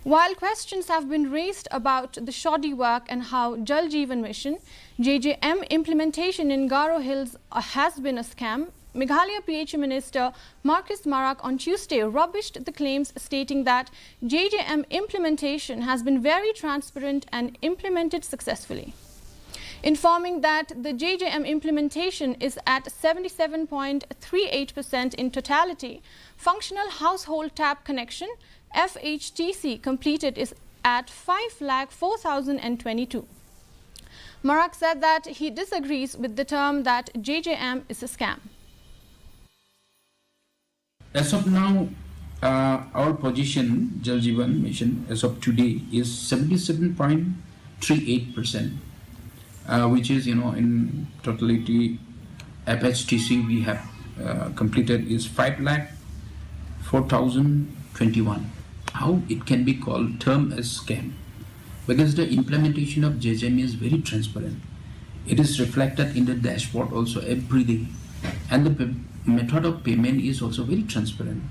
While questions have been raised about the shoddy work and how Jal Jeevan Mission JJM implementation in Garo Hills has been a scam, Meghalaya PH Minister Marcus Marak on Tuesday rubbished the claims, stating that JJM implementation has been very transparent and implemented successfully. Informing that the JJM implementation is at 77.38% in totality, functional household tap connection FHTC completed is at 5,04,022. Marak said that he disagrees with the term that JJM is a scam. As of now, our position, Jal Jeevan Mission, as of today, is 77.38%, which is, in totality, FHTC we have completed is 5,04,021. How it can be called term as scam? Because the implementation of JJM is very transparent. It is reflected in the dashboard also every day, and the method of payment is also very transparent.